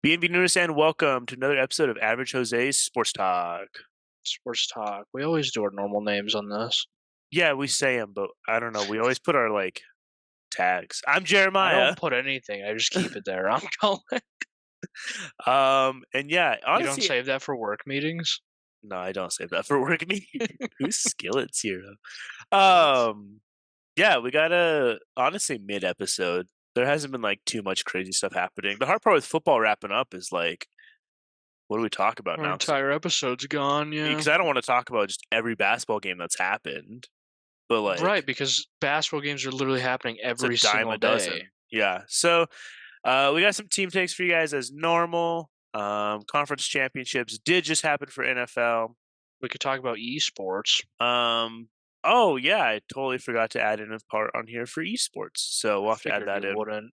Bienvenidos and welcome to another episode of Average Jose's Sports Talk. Sports talk. We always do our normal names on this. Yeah, we say them, but I don't know. We always put our tags. I'm I Jeremiah. don't put anything. I just keep it there. I'm going. And yeah, You don't honestly, save that for work meetings. no, I don't save that for work me. Who's skillets here? What? Yeah, we got a honestly mid episode. There hasn't been too much crazy stuff happening. The hard part with football wrapping up is what do we talk about Our now? entire episode's gone. Yeah. Because I don't want to talk about just every basketball game that's happened, but Right, because basketball games are literally happening it's a every dime single a day. dozen. Yeah. So we got some team takes for you guys as normal. Conference championships did just happen for NFL. We could talk about esports. Oh yeah, I totally forgot to add in a part on here for esports. So we'll have to add Figured that you in. wouldn't.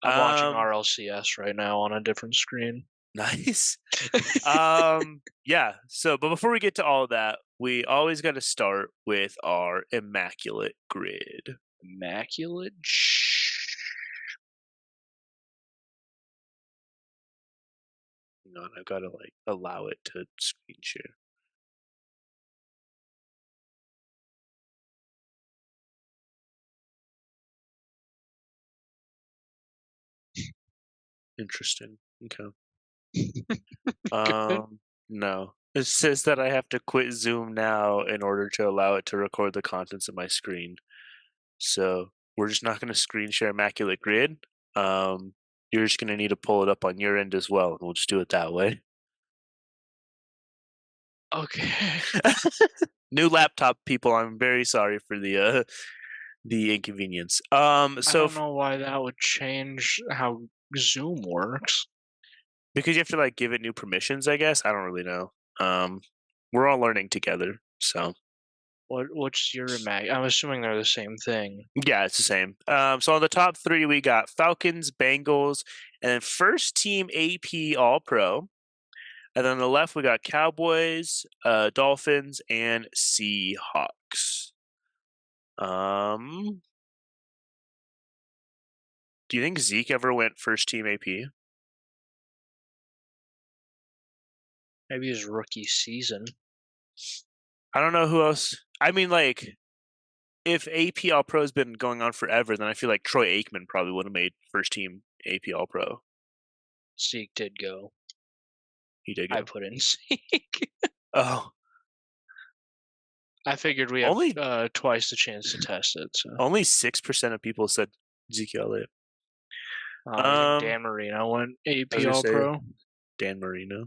I'm watching Um, RLCS right now on a different screen. nice. Yeah. So, but before we get to all of that, we always got to start with our immaculate grid. Immaculate. Hang on, I've got to allow it to screen share. Interesting. Okay. Good. No. It says that I have to quit Zoom now in order to allow it to record the contents of my screen. So we're just not going to screen share Immaculate Grid. You're just going to need to pull it up on your end as well, and we'll just do it that way. Okay. New laptop people, I'm very sorry for the inconvenience. I don't know why that would change how Zoom works. Because you have to give it new permissions, I guess. I don't really know. We're all learning together, so What's your mag? I'm assuming they're the same thing. yeah, it's the same. So on the top three, we got Falcons, Bengals, and then first team AP All Pro. And then on the left, we got Cowboys, Dolphins, and Seahawks. Do you think Zeke ever went first team AP? Maybe his rookie season. I don't know who else. I mean, if AP All Pro has been going on forever, then I feel like Troy Aikman probably would have made first team AP All Pro. Zeke did go. He did I go. put in Zeke. Oh, I figured we have only twice the chance to test it. So. only 6% of people said Zeke Elliott. You think Dan Marino went AP All Pro? Dan Marino.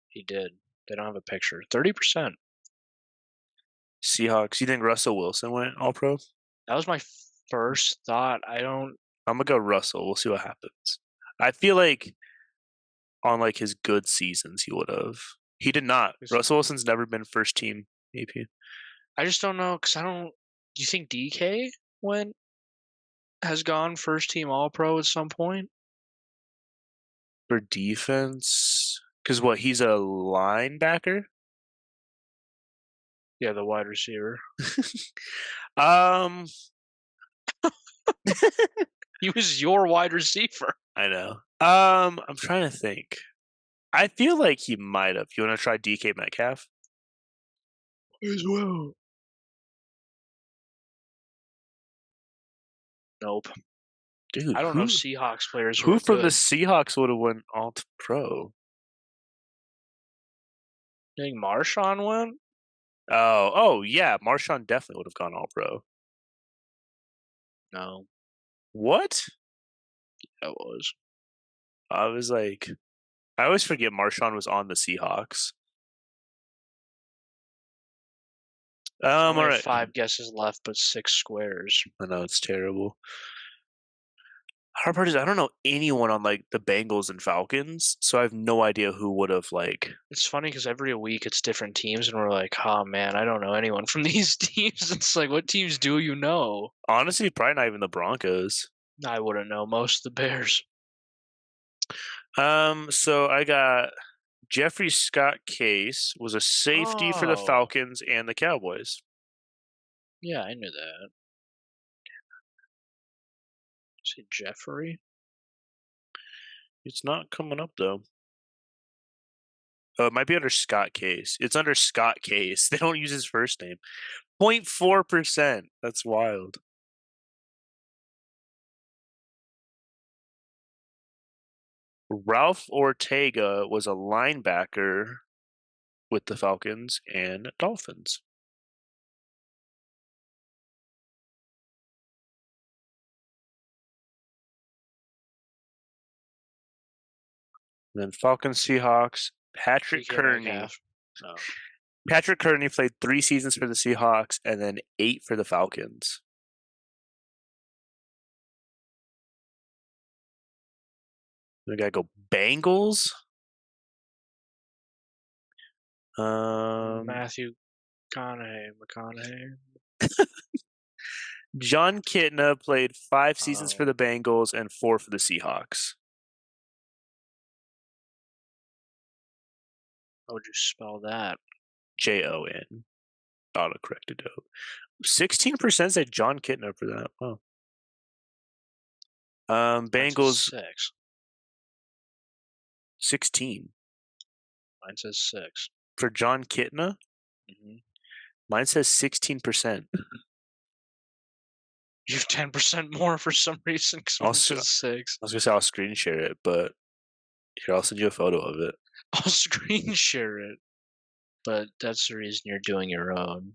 He did. They don't have a picture. 30%. Seahawks. You think Russell Wilson went All Pro? That was my first thought. I'm gonna go Russell. We'll see what happens. I feel like on his good seasons he would have. He did not. Russell Wilson's never been first team AP. I just don't know because I don't. Do you think DK has gone first team All Pro at some point? For defense, because he's a linebacker. Yeah, the wide receiver. He was your wide receiver. I know. I'm trying to think. I feel like he might have. You want to try DK Metcalf? As well. Nope. Dude, I don't know Seahawks players who from the good. Seahawks would have went All Pro? You think Marshawn went? Oh yeah, Marshawn definitely would have gone All Pro. No. What? That was. I was I always forget Marshawn was on the Seahawks. All right. 5 guesses left, but 6 squares. I know it's terrible. Hard part is I don't know anyone on the Bengals and Falcons, so I have no idea who would have It's funny because every week it's different teams, and we're like, oh man, I don't know anyone from these teams. It's like, what teams do you know? Honestly, probably not even the Broncos. I wouldn't know most of the Bears. So I got Jeffrey Scott Case was a safety for the Falcons and the Cowboys. Yeah, I knew that. Is it Jeffrey? It's not coming up though. Oh, it might be under Scott Case. It's under Scott Case. They don't use his first name. 0.4%. That's wild. Ralph Ortega was a linebacker with the Falcons and Dolphins. And then Falcons, Seahawks, Patrick DK Kearney. Metcalf. No. Patrick Kearney played 3 seasons for the Seahawks and then 8 for the Falcons. We gotta go Bengals. Matthew McConaughey. John Kitna played 5 seasons for Oh, the Bengals and 4 for the Seahawks. how would you spell that? Jon. Autocorrected out. 16% said John Kitna for that. Wow. Mine says Bengals 6. 16 Mine says 6. for John Kitna. Mm-hmm. Mine says 16%. You have 10% more for some reason because mine says 6. I was gonna say I'll screen share it, but here I'll send you a photo of it. I'll screen share it, but that's the reason you're doing your own.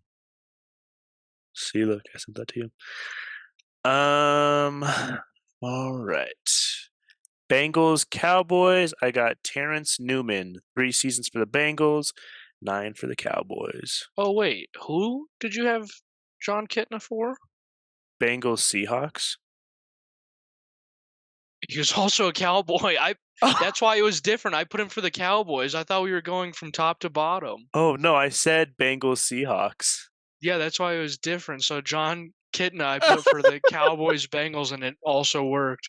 See, look, I sent that to you. All right. Bengals, Cowboys. I got Terrence Newman, 3 seasons for the Bengals, 9 for the Cowboys. Oh wait, who did you have John Kitna for? Bengals, Seahawks. He was also a Cowboy. That's why it was different. I put him for the Cowboys. I thought we were going from top to bottom. Oh no, I said Bengals, Seahawks. Yeah, that's why it was different. So John Kitna I put for the Cowboys Bengals, and it also worked.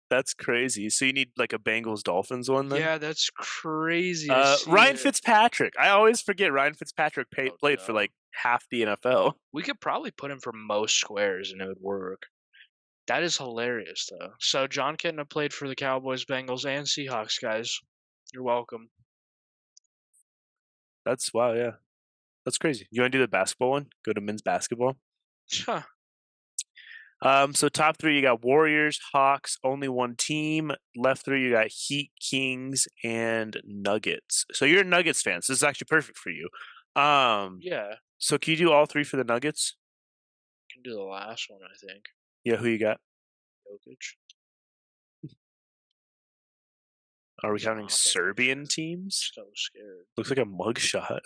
That's crazy. So you need like a Bengals Dolphins one then? Yeah, that's crazy. Ryan Fitzpatrick. I always forget Ryan Fitzpatrick played for like half the NFL. We could probably put him for most squares and it would work. That is hilarious though. So John Kitna played for the Cowboys, Bengals, and Seahawks, guys. You're welcome. That's wow, yeah. That's crazy. You want to do the basketball one? Go to men's basketball. Huh. So top 3 you got Warriors, Hawks, only one team. Left 3 you got Heat, Kings, and Nuggets. So you're a Nuggets fan. So this is actually perfect for you. Yeah. So can you do all 3 for the Nuggets? Can do the last one, I think. Yeah, who you got? Jokic. Are we counting Serbian teams? So scared. Looks like a mugshot.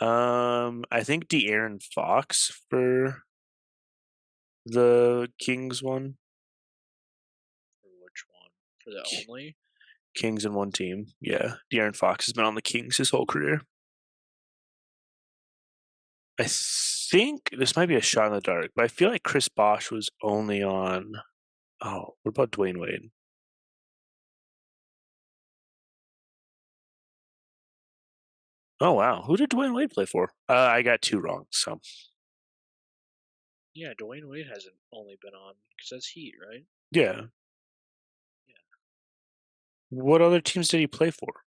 I think De'Aaron Fox for the Kings one. For which one? For the only? Kings in one team. Yeah. De'Aaron Fox has been on the Kings his whole career. I think this might be a shot in the dark, but I feel like Chris Bosh was only on. Oh, what about Dwayne Wade? Oh wow, who did Dwayne Wade play for? I got 2 wrong. So Yeah, Dwayne Wade hasn't only been on because that's Heat, right? yeah. What other teams did he play for?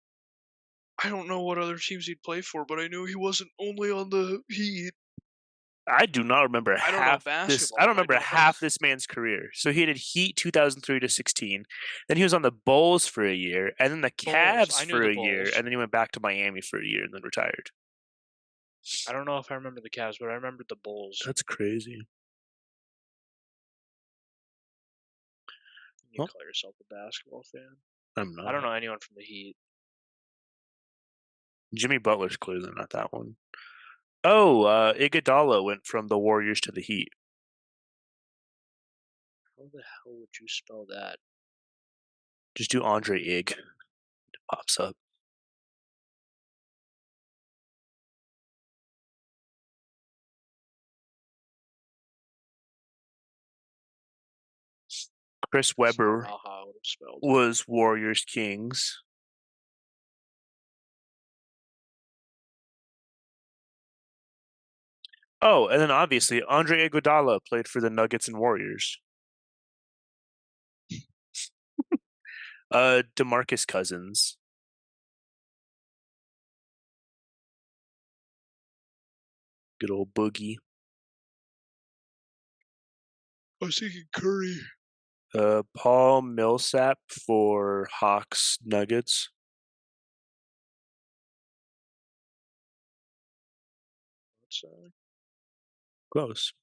I don't know what other teams he'd play for, but I knew he wasn't only on the Heat. I do not remember I don't know half this. I basketball, don't but I remember know half this man's career. So he did Heat 2003 to 16. Then he was on the Bulls for a year, and then the Bulls. Cavs I knew for the a year, Bulls. and then he went back to Miami for a year and then retired. I don't know if I remember the Cavs, but I remembered the Bulls. That's crazy. You call yourself a basketball fan? I'm not. I don't know anyone from the Heat. Jimmy Butler's clearly not that one. Oh, Iguodala went from the Warriors to the Heat. How the hell would you spell that? Just do Andre Ig. It pops up. Chris Webber was Warriors Kings. Oh, and then obviously Andre Iguodala played for the Nuggets and Warriors. DeMarcus Cousins. Good old Boogie. I was thinking Curry. Paul Millsap for Hawks Nuggets. What's Close.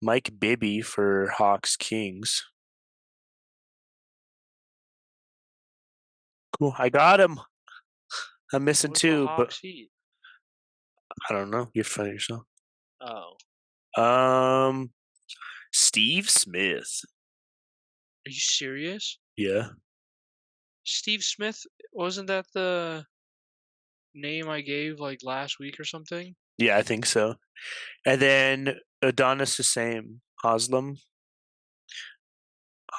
Mike Bibby for Hawks Kings. Cool. I got him. I'm missing what's the two, but Hawks Heat? I don't know. You have to find it yourself. Oh, Steve Smith. are you serious? Yeah. Steve Smith, wasn't that the name I gave like last week or something? Yeah, I think so. And then Adonis the same. Haslam.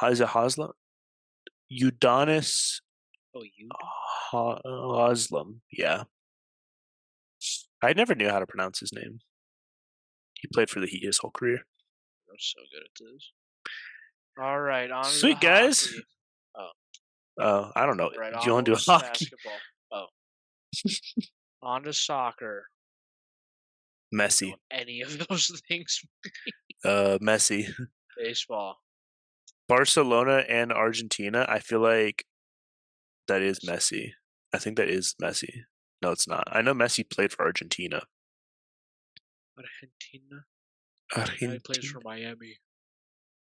Is it Haslam? Udonis Oh, you do? Haslam. Yeah. I never knew how to pronounce his name. He played for the Heat his whole career. I'm so good at this. All right, on to the Sweet guys. hockey. Oh, I don't know. right, Do you on want to do to hockey? basketball. Oh, on to soccer. I don't know Messi. what any of those things. Messi. Baseball. Barcelona and Argentina. I feel like that is Messi. Messi. I think that is Messi. No, it's not. I know Messi played for Argentina. Argentina. Now he plays Argentina. for Miami.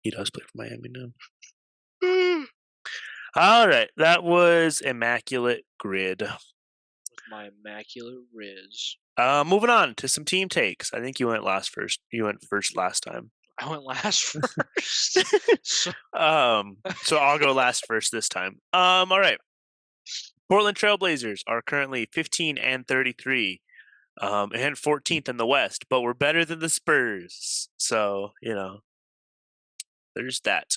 He does play for Miami now. All right, that was immaculate grid. With my immaculate Riz. Moving on to some team takes. I think you went last first. You went first last time. I went last first. So So I'll go last first this time. All right. Portland Trailblazers are currently 15 and 33, and 14th in the West, but we're better than the Spurs. So, there's that.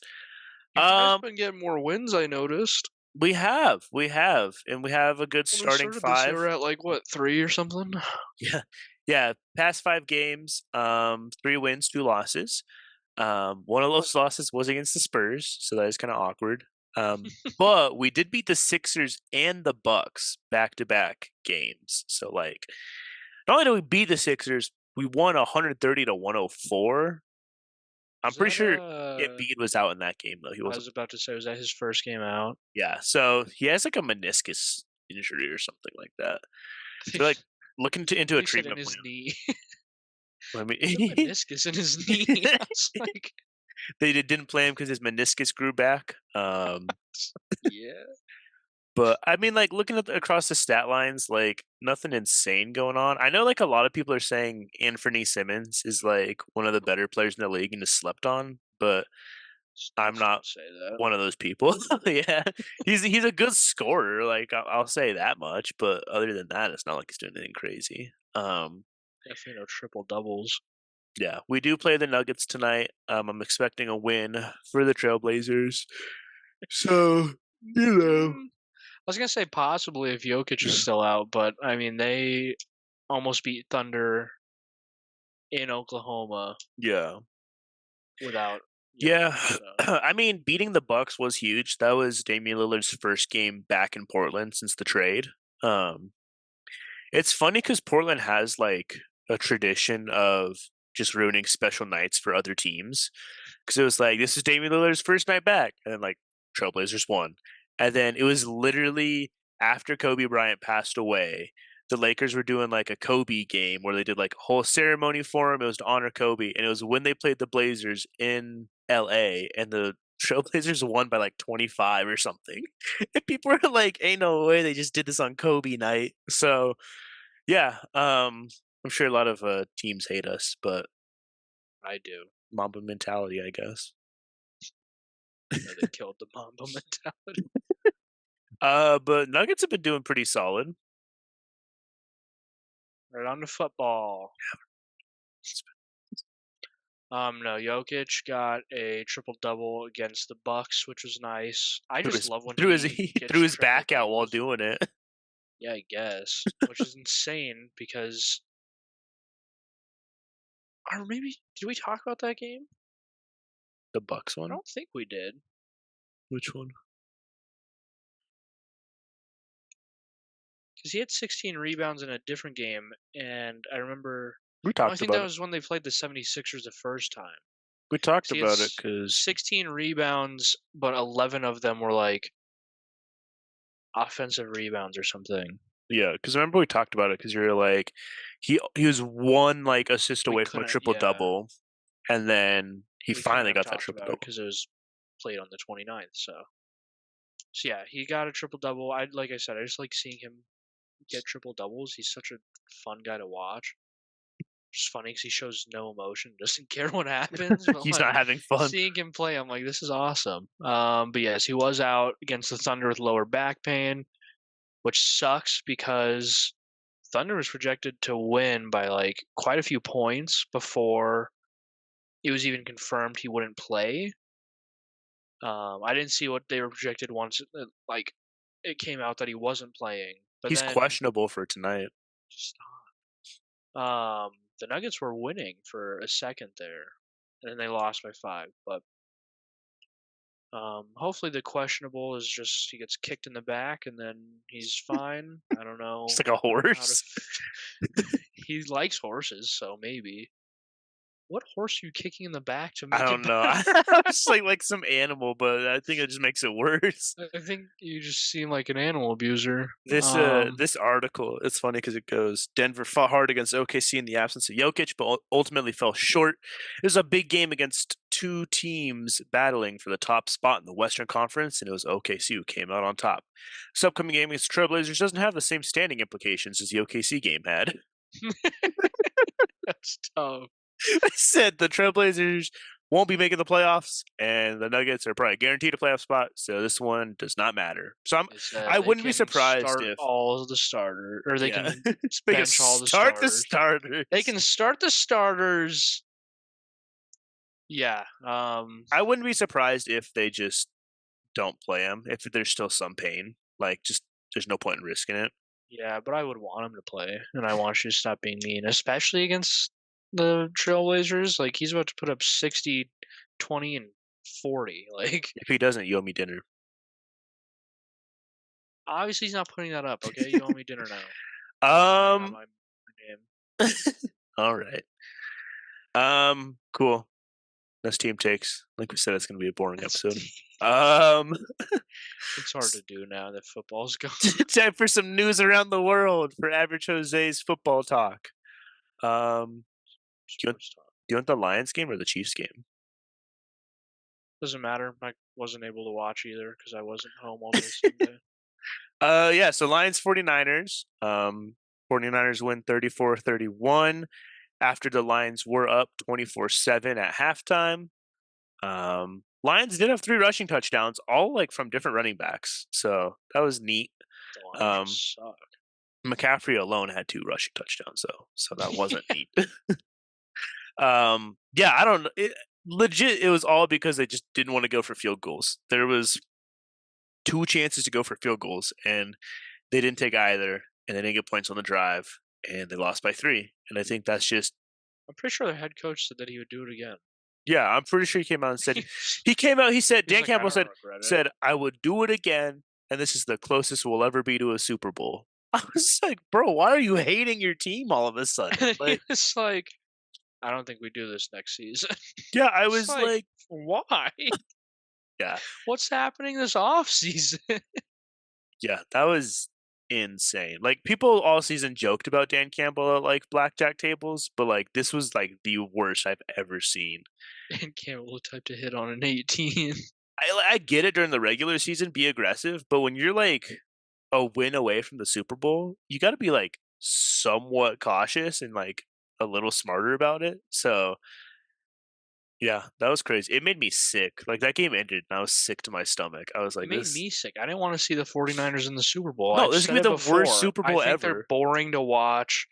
you guys Um, been getting more wins, I noticed. and we have a good When we starting started this, they five. were at like what, 3 or something? Yeah, yeah. Past 5 games, 3 wins, 2 losses. One of those losses was against the Spurs, so that is kind of awkward. But we did beat the Sixers and the Bucks back-to-back games. So like, not only did we beat the Sixers, we won 130-104. I'm Was pretty that sure Embiid was out in that game though. He I wasn't. was about to say, was that his first game out? Yeah, so he has like a meniscus injury or something like that. I So think like looking into a he said in treatment his plan. knee. I He has a mean, meniscus in his knee. I was like, they didn't play him because his meniscus grew back. yeah. But I mean, like looking across the stat lines, like nothing insane going on. I know like a lot of people are saying Anthony Simmons is like one of the better players in the league and is slept on, but I'm Please not don't say that. one of those people. Yeah, he's a good scorer. Like I'll say that much, but other than that, it's not like he's doing anything crazy. Definitely no triple doubles. Yeah, we do play the Nuggets tonight. I'm expecting a win for the Trailblazers. So I was gonna say possibly if Jokic is still out, but I mean they almost beat Thunder in Oklahoma yeah. without Yeah, Jokic. So I mean, beating the Bucks was huge. That was Damian Lillard's first game back in Portland since the trade. Um, it's funny because Portland has like a tradition of just ruining special nights for other teams. Because it was like this is Damian Lillard's first night back, and then, like Trailblazers won, and then it was literally after Kobe Bryant passed away. The Lakers were doing like a Kobe game where they did like a whole ceremony for him. It was to honor Kobe, and it was when they played the Blazers in LA, and the Trailblazers won by like 25 or something. And people were like, "Ain't no way they just did this on Kobe night." So yeah, I'm sure a lot of teams hate us, but I do. Mamba mentality, I guess. Yeah, they killed the Mamba mentality. But Nuggets have been doing pretty solid. Right on to football. No, Jokic got a triple double against the Bucks, which was nice. I Threw just his love when threw his he he gets threw his triple back out while doubles. doing it. Yeah, I guess, which is insane because, or maybe did we talk about that game? The Bucks I one? don't think we did. Which one? because he had 16 rebounds in a different game, and I remember We no, I talked think that about it. was when they played the 76ers the first time. We talked 'Cause he had about it because 16 rebounds, but 11 of them were, like, offensive rebounds or something. yeah, because remember we talked about it because you were like, he was one like assist We away from a couldn't triple yeah, double, and then he we couldn't finally have got that talked triple about it double. because it was played on the 29th, so yeah, he got a triple double. I like I said, I just like seeing him get triple doubles. He's such a fun guy to watch. Just funny because he shows no emotion, doesn't care what happens, but, He's like, not having fun. seeing him play, I'm like, "This is awesome." But yes, he was out against the Thunder with lower back pain, which sucks because Thunder was projected to win by, like, quite a few points before it was even confirmed he wouldn't play. I didn't see what they were projected once, like, it came out that he wasn't playing, but He's then questionable for tonight. the Nuggets were winning for a second there, and then they lost by 5, but, hopefully the questionable is just he gets kicked in the back and then he's fine. I don't Just know like a how to horse. he likes horses, so maybe. What horse are you kicking in the back to I make it don't know. better? I was like some animal, but I think it just makes it worse. I think you just seem like an animal abuser. This article, it's funny because it goes Denver fought hard against OKC in the absence of Jokic, but ultimately fell short. It was a big game against two teams battling for the top spot in the Western Conference, and it was OKC who came out on top. This upcoming game against Trailblazers doesn't have the same standing implications as the OKC game had. That's tough. I said the Trailblazers won't be making the playoffs, and the Nuggets are probably guaranteed a playoff spot. So this one does not matter. So They said I they wouldn't be can surprised start if all the starter, or they yeah can they can bench all the start the starters. starters. They can start the starters. Yeah. I wouldn't be surprised if they just don't play him if there's still some pain. Like just there's no point in risking it. Yeah, but I would want him to play, and I want you to stop being mean, especially against the Trailblazers. Like, he's about to put up 60, 20, and 40. Like, If he doesn't, you owe me dinner. obviously, he's not putting that up, okay? You owe me dinner now. I got Um. my name. All right. Cool. That's team takes. Like we said, it's gonna be a boring episode. Um. It's hard to do now that football's gone. Time for some news around the world for Average Jose's football talk. Um. Do you, want, Sports talk. do you want the Lions game or the Chiefs game? Doesn't matter. I wasn't able to watch either because I wasn't home all day Sunday. Yeah, so Lions 49ers. 49ers win 34-31 after the Lions were up 24-7 at halftime. Lions did have 3 rushing touchdowns, all like from different running backs. So that was neat. The Lions Um, just suck. McCaffrey alone had 2 rushing touchdowns though, so that wasn't neat. Yeah, I don't know. Legit, it was all because they just didn't want to go for field goals. There was 2 chances to go for field goals, and they didn't take either, and they didn't get points on the drive, and they lost by 3. And I think that's just I'm pretty sure their head coach said that he would do it again. yeah. I'm pretty sure he came out and said He's he came out. He said Dan like, I Campbell don't said regret it. said I would do it again, and this is the closest we'll ever be to a Super Bowl. I was like, bro, why are you hating your team all of a sudden? Like, It's like, I don't think we do this next season. yeah, I It's was like, like, why? yeah, What's happening this off season? yeah, that was insane. Like people all season joked about Dan Campbell at like blackjack tables, but like this was like the worst I've ever seen. And Campbell type to hit on an 18. I get it during the regular season, be aggressive, but when you're like a win away from the Super Bowl, you got to be like somewhat cautious and like a little smarter about it. So yeah, that was crazy. It made me sick. Like that game ended and I was sick to my stomach. I was It like, made this me sick. I didn't want to see the 49ers in the Super Bowl. no, I've this is said gonna it be the worst before. Super I Bowl think they're ever. boring to watch.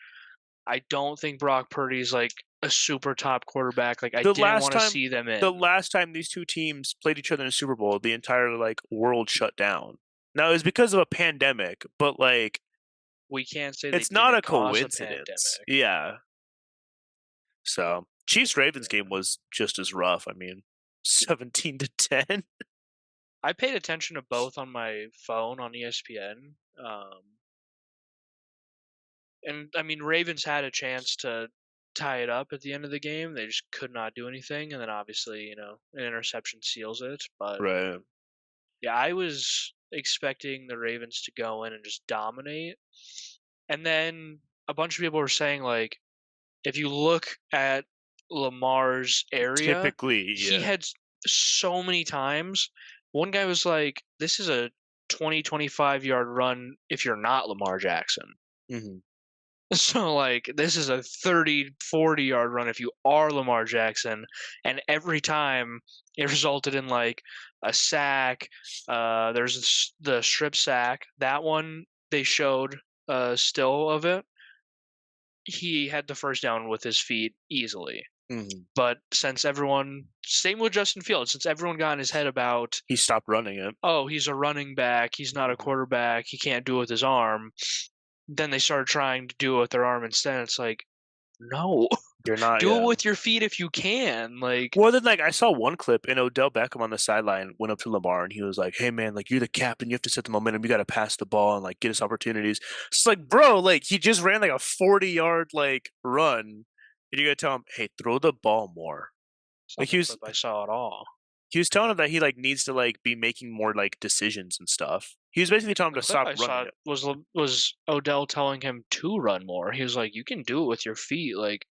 I don't think Brock Purdy's like a super top quarterback. Like, I The didn't last want to time see them the in. last time these two teams played each other in a Super Bowl, the entire like world shut down. Now it was because of a pandemic, but like We can't say they it's not a didn't cause a coincidence. pandemic. Yeah. So Chiefs Ravens game was just as rough. I mean, 17-10. I paid attention to both on my phone on ESPN. And I mean, Ravens had a chance to tie it up at the end of the game. They just could not do anything, and then obviously, an interception seals it. But Right. yeah, I was expecting the Ravens to go in and just dominate. And then a bunch of people were saying like, if you look at Lamar's area, Typically, he yeah. had so many times. One guy was like, "This is a 20-25 yard run if you're not Lamar Jackson." Mhm. So like this is a 30-40 yard run if you are Lamar Jackson, and every time it resulted in like a sack. There's the strip sack. That one they showed still of it. He had the first down with his feet easily. Mhm. But since everyone, same with Justin Fields, since everyone got in his head about, He stopped running it. oh, he's a running back, he's not a Mhm. quarterback, he can't do it with his arm, then they started trying to do it with their arm instead. It's like, no, You're not, do it yeah. with your feet if you can. Like, Well, then, like, I saw one clip, and Odell Beckham on the sideline went up to Lamar, and he was like, "Hey, man, like, you're the captain. You have to set the momentum. You got to pass the ball and like get us opportunities." It's like, bro, like, he just ran like a 40-yard like run, and you gotta tell him, "Hey, throw the ball more." it's Like not the clip I saw at all. he was telling him that he like needs to like be making more like decisions and stuff. He was basically telling him The to clip stop I running saw it. was Odell telling him to run more. He was like, "You can do it with your feet. Like,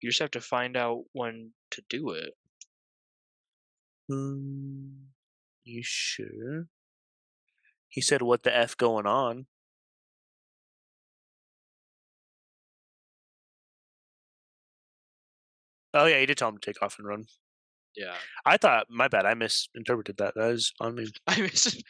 you just have to find out when to do it." You sure? He said, "What the f going on?" Oh yeah, he did tell him to take off and run. Yeah. I thought, my bad, I misinterpreted that. That is on me. I miss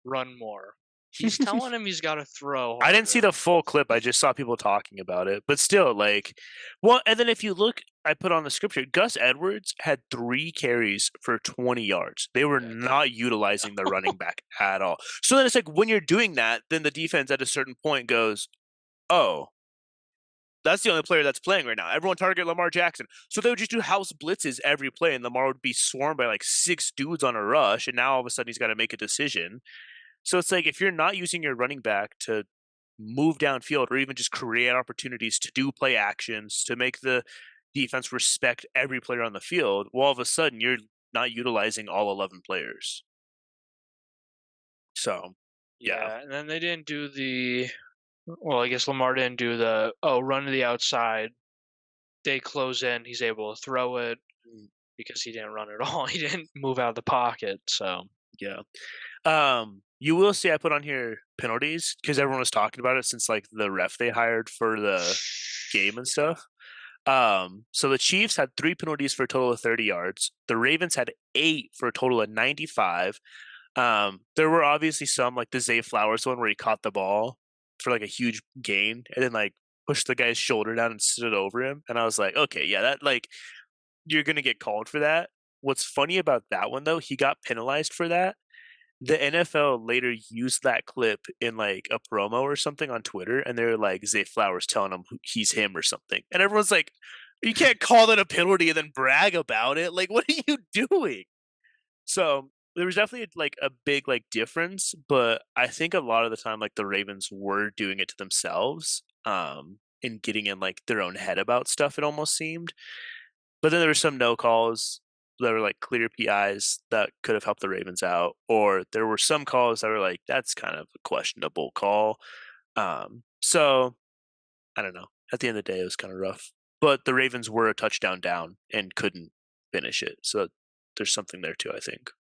run more. He's telling him he's got to throw I didn't see harder. the full clip. I just saw people talking about it. But still, like, well, and then if you look, I put on the scripture, Gus Edwards had 3 carries for 20 yards. They were Yeah, not utilizing the running back at all. So then it's like when you're doing that, then the defense at a certain point goes, oh, that's the only player that's playing right now. Everyone target Lamar Jackson. So they would just do house blitzes every play, and Lamar would be swarmed by like 6 dudes on a rush. And now all of a sudden he's got to make a decision. So it's like if you're not using your running back to move downfield or even just create opportunities to do play actions to make the defense respect every player on the field, well, all of a sudden you're not utilizing all 11 players. So, yeah. yeah, and then they didn't do the. Well, I guess Lamar didn't do the run to the outside. They close in. He's able to throw it Mm, because he didn't run at all. He didn't move out of the pocket. So yeah. You will see I put on here penalties because everyone was talking about it since like the ref they hired for the game and yeah, stuff. So the Chiefs had 3 penalties for a total of 30 yards. The Ravens had 8 for a total of 95. There were obviously some like the Zay Flowers one where he caught the ball for like a huge gain and then like pushed the guy's shoulder down and stood over him. And I was like, okay, yeah, that like you're gonna get called for that. What's funny about that one though, he got penalized for that. The NFL later used that clip in like a promo or something on Twitter, and they were like Zay Flowers telling him he's him or something, and everyone's like, "You can't call that a penalty and then brag about it. Like, what are you doing?" So there was definitely like a big like difference, but I think a lot of the time like the Ravens were doing it to themselves, and getting in like their own head about stuff. It almost seemed, but then there were some no calls that were like clear PIs that could have helped the Ravens out, or there were some calls that were like that's kind of a questionable call. So I don't know. At the end of the day, it was kind of rough, but the Ravens were a touchdown down and couldn't finish it. So there's something there too, I think.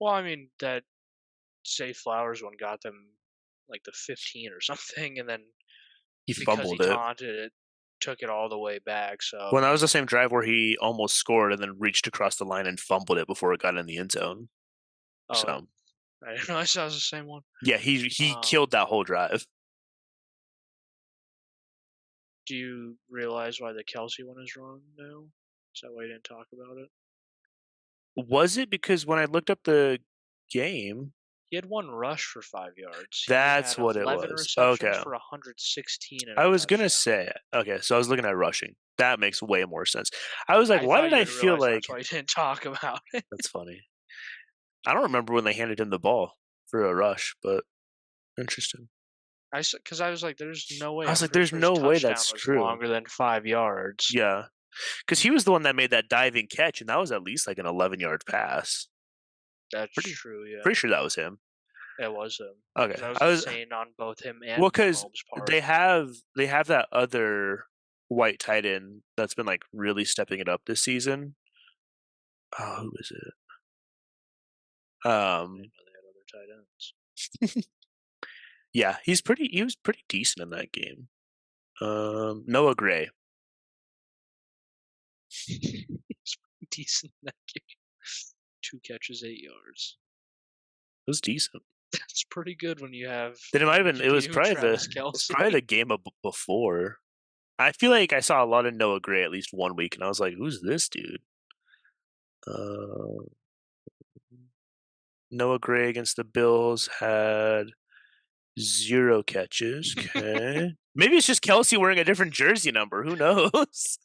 well, I mean that Say Flowers one got them like the 15 or something, and then He because he fumbled it. taunted it, took it all the way back. Well, So that was the same drive where he almost scored and then reached across the line and fumbled it before it got in the end zone. oh, So I didn't realize that was the same one. yeah, he Um, killed that whole drive. do you realize why the Kelsey one is wrong now? Is that why you didn't talk about it? Was it because when I looked up the game, He had one rush for 5 yards. He that's had what it 11 was. receptions Okay. for 116 and a I was gonna touchdown. say okay, so I was looking at rushing. That makes way more sense. I was like, I why thought did you I would feel realize that's like why you didn't talk about it. that's funny? I don't remember when they handed him the ball for a rush, but interesting. Because I was like, "There's no way I a was like, fir "There's first no way touchdown that's was true." longer than 5 yards." Yeah, because he was the one that made that diving catch, and that was at least like an 11-yard pass. That's Pretty true, yeah. pretty sure that was him. It was him, because Okay, that was I was insane on both him well and because Mahomes' part. they have that other white tight end that's been, like, really stepping it up this season. Oh, who is it? I didn't Um, know they had other tight ends. yeah, he was pretty decent in that game. Noah Gray. It He's decent in that game. 2 catches, 8 yards. was decent. That's pretty good when you have Then it might have been you Travis it's Kelce. probably the game of before. I feel like I saw a lot of Noah Gray at least 1 week, and I was like, "Who's this dude?" Uh, Noah Gray against the Bills had 0 catches. Okay, maybe it's just Kelsey wearing a different jersey number. Who knows?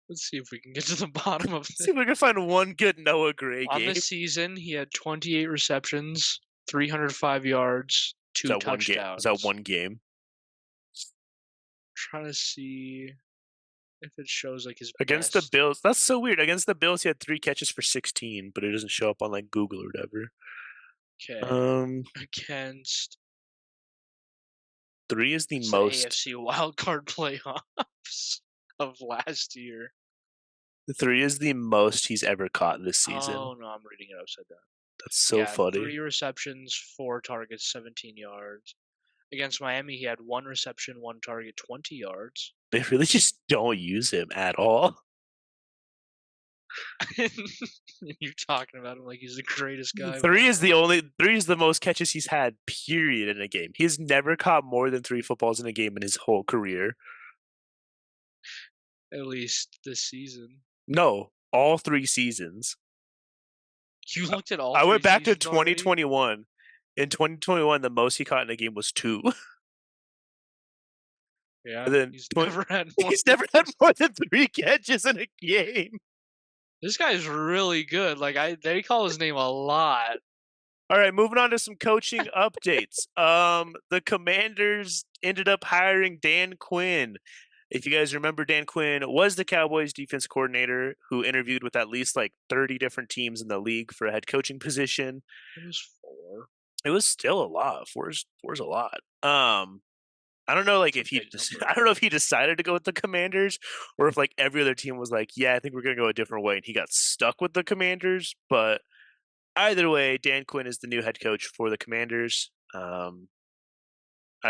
Let's see if we can get to the bottom of See this. if we can find one good Noah Gray On game. this season, he had 28 receptions, 305 yards, Is 2 that one game? Is that touchdowns. one game Trying to see if it shows like his against the best. Bills? That's so weird. Against the Bills, he had 3 catches for 16, but it doesn't show up on like Google or whatever. Okay, Um, against 3 is the it's the most. AFC wildcard playoffs of last year. 3 is the most he's ever caught this Oh season. no, I'm reading it upside down. That's so Yeah, funny. 3 receptions, 4 targets, 17 yards. Against Miami, he had 1 reception, 1 target, 20 yards. They really just don't use him at all. You're talking about him like he's the greatest guy of all 3 is time. the only 3 is the most catches he's had, period, in a game. He's never caught more than 3 footballs in a game in his whole career. At least this season. No, all 3 seasons. You looked at all I went three back to seasons already? 2021. In 2021, the most he caught in a game was 2. Yeah, And then he's never had more he's than never had more than 3 catches in a game. This guy's really good. They call his name a lot. All right, moving on to some coaching updates. The Commanders ended up hiring Dan Quinn. If you guys remember, Dan Quinn was the Cowboys defense coordinator who interviewed with at least like 30 different teams in the league for a head coaching position. It was 4. It was still a lot. Four's a lot. I don't know, like It's a big number. I don't know if he decided to go with the Commanders or if like every other team was like, yeah, I think we're gonna go a different way, and he got stuck with the Commanders. But either way, Dan Quinn is the new head coach for the Commanders. I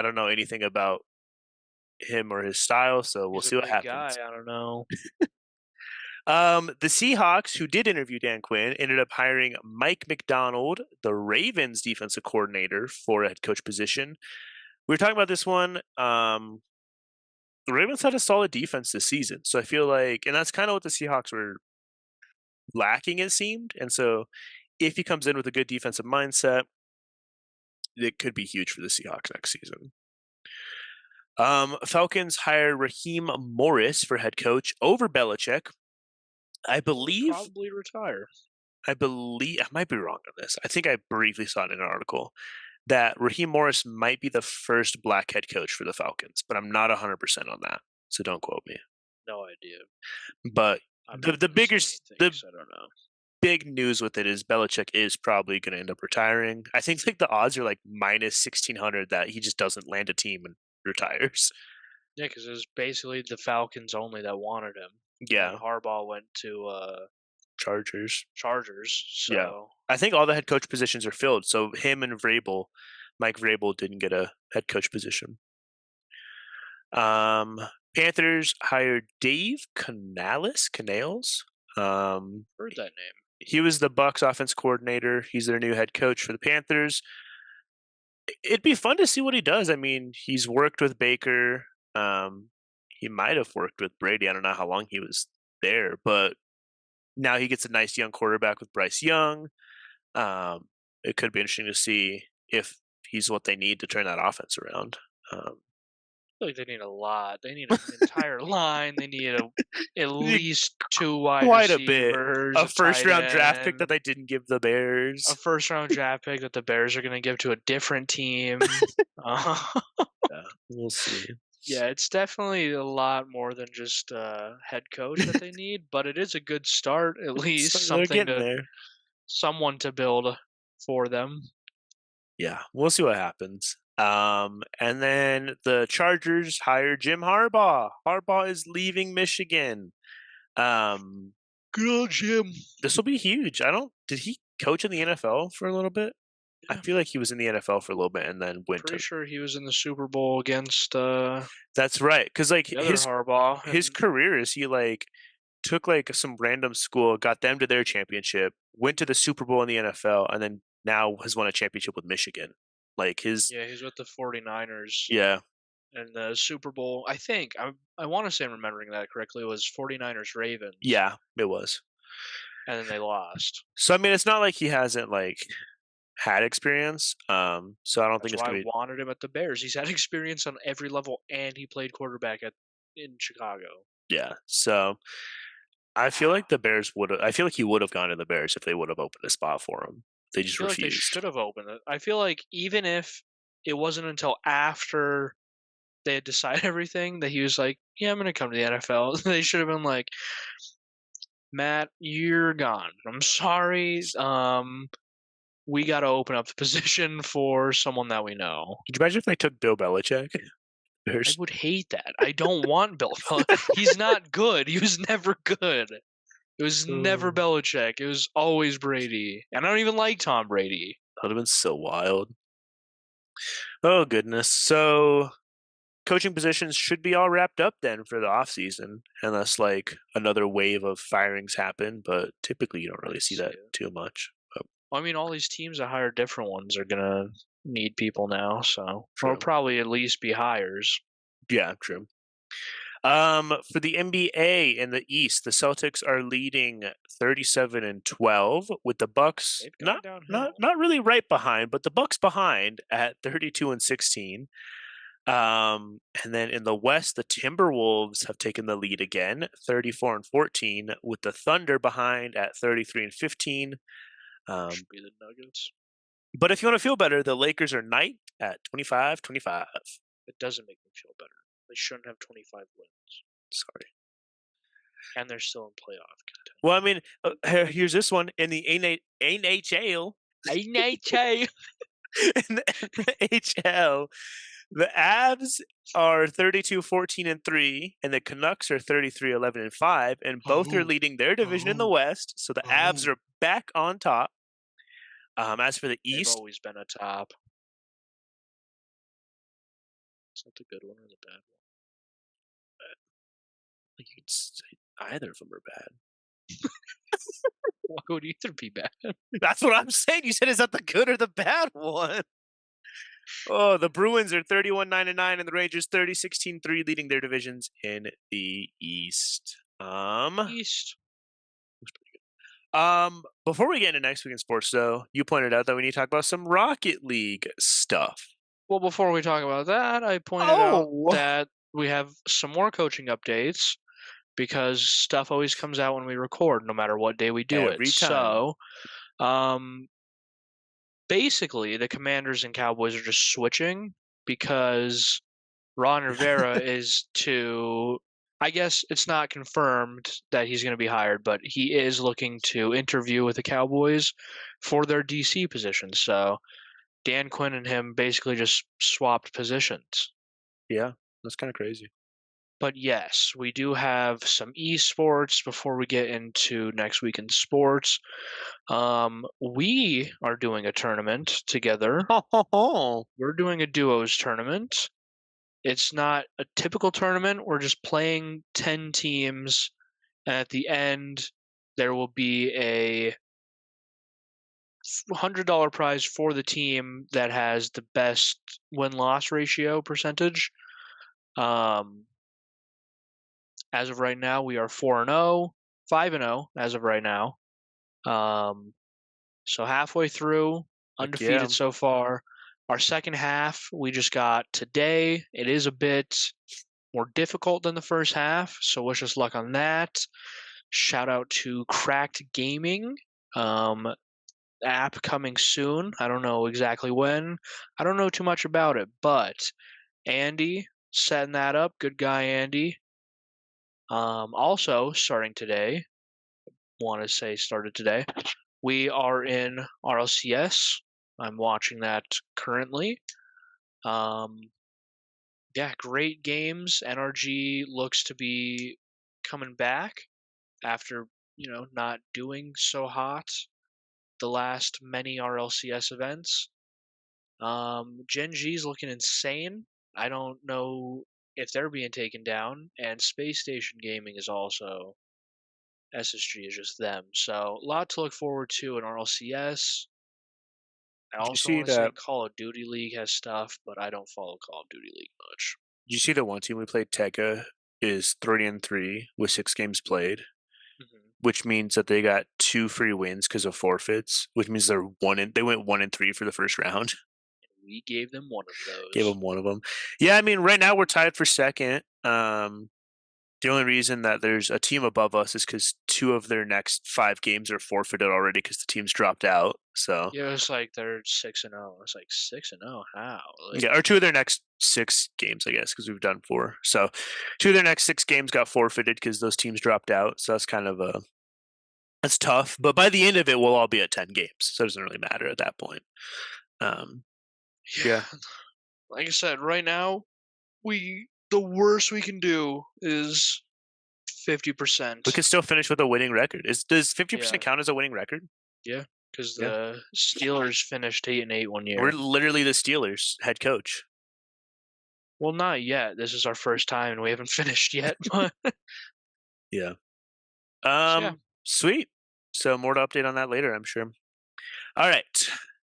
don't know anything about him or his style, so we'll He's a see what big guy. happens. I don't know. The Seahawks, who did interview Dan Quinn, ended up hiring Mike McDonald, the Ravens defensive coordinator, for a head coach position. We were talking about this one. The Ravens had a solid defense this season, so I feel like, and that's kind of what the Seahawks were lacking, it seemed. And so, if he comes in with a good defensive mindset, it could be huge for the Seahawks next season. Falcons hired Raheem Morris for head coach over Belichick. I He'll believe, probably retire. I might be wrong on this. I think I briefly saw it in an article that Raheem Morris might be the first black head coach for the Falcons, but I'm not 100% on that, so don't quote me. No idea. But I'm the not the gonna say bigger anything the 'cause I don't know. big news with it is Belichick is probably going to end up retiring. I think like the odds are like minus 1600 that he just doesn't land a team and retires. Yeah, because it was basically the Falcons only that wanted him. And Yeah, Harbaugh went to Chargers. Chargers, Yeah, so I think all the head coach positions are filled. So him and Mike Vrabel didn't get a head coach position. Um, Panthers hired Dave Canales. heard that name. He was the Bucks offense coordinator. He's their new head coach for the Panthers. It'd be fun to see what he does. I mean, he's worked with Baker. He might have worked with Brady. I don't know how long he was there, but now he gets a nice young quarterback with Bryce Young. It could be interesting to see if he's what they need to turn that offense around. Um, feel like they need a lot. They need an entire line. They need at You- least 2 wide Quite a bit. receivers, A a first tight round draft pick end, that they didn't give the a Bears. first-round draft pick that the Bears are gonna give to a different team. Uh, Yeah, we'll see. yeah, it's definitely a lot more than just a head coach that they need, but it is a good start, at So least they're something getting to there. someone to build for them. Yeah, we'll see what happens. And then the Chargers hire Jim Harbaugh. Harbaugh is leaving Michigan. Um, Good old Jim. this will be huge. Did he coach in the NFL for a little bit? I Yeah, feel like he was in the NFL for a little bit and then went pretty to. sure he was in the Super Bowl against That's right, because like the other Harbaugh, his and career is he like took like some random school, got them to their championship, went to the Super Bowl in the NFL, and then now has won a championship with Michigan. Like his yeah, he's with the 49ers yeah and the Super Bowl. I want to say I'm remembering that correctly. It was 49ers Ravens, yeah it was. and then they lost. So I mean, it's not like he hasn't like had experience. So I don't think That's it's why I gonna be wanted him at the Bears. He's had experience on every level, and he played quarterback at in Chicago. yeah. So I feel like the Bears would. I feel like he would have gone to the Bears if they would have opened a spot for him. They I just feel like they refused. should have opened it. I feel like even if it wasn't until after they had decided everything that he was like, "Yeah, I'm going to come to the NFL," they should have been like, "Matt, you're gone. I'm sorry. We got to open up the position for someone that we know." Could you imagine if they took Bill Belichick? I Bears. would hate that. I don't want Bill Belichick. He's not good. He was never good. It was never Oh, Belichick. It was always Brady. And I don't even like Tom Brady. that would have been so wild. Oh goodness. So coaching positions should be all wrapped up then for the off season, unless like another wave of firings happen. But typically, you don't I really could see see that it. too much. But Well, I mean, all these teams that hire different ones are gonna need people now, so or true. probably at least be hires. Yeah, true. For the NBA in the East, the Celtics are leading 37-12, with the Bucks They've gone downhill. not really right behind, but the Bucks behind at 32-16. And then in the West, the Timberwolves have taken the lead again, 34-14, with the Thunder behind at 33-15. Should be the Nuggets. But if you want to feel better, the Lakers are ninth at 25-25. It doesn't make me feel better. They shouldn't have 25 wins, Sorry. and they're still in playoff contention. Well, I mean, here's this one in the NHL. NHL. In the NHL, the Avs are 32-14-3, and the Canucks are 33-11-5, and both are Oh, leading their division in the oh, West. So the Avs oh. are back on top. As for the They've East, always been a top. Is that the good one or the bad one? you could say either of them are bad. Why would either be bad? That's what I'm saying. You said, is that the good or the bad one? Oh, the Bruins are 31-9-9, and the Rangers 30-16-3, leading their divisions in the East. East. Before we get into next week in sports, though, you pointed out that we need to talk about some Rocket League stuff. Well, before we talk about that, I pointed out Oh, that we have some more coaching updates because stuff always comes out when we record, no matter what day we do it. every time. So, um, basically, the Commanders and Cowboys are just switching because Ron Rivera is to. I guess it's not confirmed that he's going to be hired, but he is looking to interview with the Cowboys for their DC position. So Dan Quinn and him basically just swapped positions. Yeah, that's kind of crazy. But yes, we do have some esports before we get into next week in sports. We are doing a tournament together. Oh, We're doing a duos tournament. It's not a typical tournament. We're just playing 10 teams, and at the end, there will be a $100 prize for the team that has the best win-loss ratio percentage. As of right now, we are 4-0, 5-0 as of right now. So halfway through, heck yeah. undefeated so far. Our second half, we just got today. It is a bit more difficult than the first half, so wish us luck on that. Shout out to Cracked Gaming. Um, App coming soon. I don't know exactly when. I don't know too much about it, but Andy setting that up. Good guy, Andy. Also, starting today, want to say started today, we are in RLCS. I'm watching that currently. Um, yeah, great games. NRG looks to be coming back after, not doing so hot the last many RLCS events. Gen G's looking insane. I don't know if they're being taken down, and Space Station Gaming is also SSG is just them. So a lot to look forward to in RLCS. I Did you also see want to say that? Call of Duty League has stuff, but I don't follow Call of Duty League much. Did you see the one team we played? Tega is 3-3 with 6 games played, Hmm. which means that they got 2 free wins because of forfeits, which means they went 1-3 for the first round. We gave them one of Gave those. them one of them. Yeah, I mean, right now we're tied for second. The only reason that there's a team above us is because 2 of their next 5 games are forfeited already because the team's dropped out. So Yeah, it's like they're 6-0. It's like 6-0. How? Like, yeah, or 2 of their next 6 games, I guess, because we've done 4. So 2 of their next 6 games got forfeited because those teams dropped out. So that's kind of that's tough. But by the end of it, we'll all be at 10 games, so it doesn't really matter at that point. Um, yeah, yeah, like I said, right now the worst we can do is we 50%. could still finish with a winning record. Does 50% Yeah, count as a winning record? yeah, because Yeah, the Steelers finished 8-8 one we're year. literally the Steelers head coach. Well, not yet. This is our first time, and we haven't finished yet. But Yeah. yeah, Sweet. So more to update on that later, I'm sure. All right.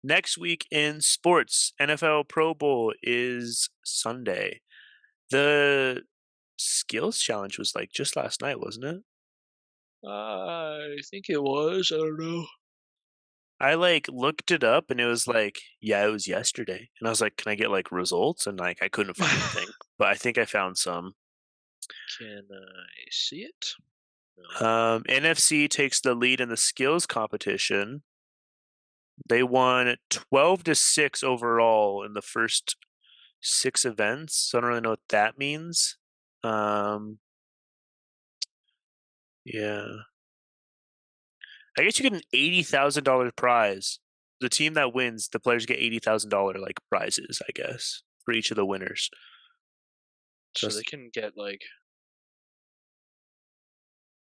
Next week in sports, NFL Pro Bowl is Sunday. The skills challenge was like just last night, wasn't it? I think it was. I don't know. I like looked it up and it was like, yeah, it was yesterday. And I was like, can I get like results? And like I couldn't find anything. But I think I found some. Can I see it? No. NFC takes the lead in the skills competition. They won 12-6 overall in the first 6 events. So I don't really know what that means. Yeah. I guess you get an $80,000 prize. The team that wins, the players get $80,000 like prizes, I guess, for each of the winners. So So they can get like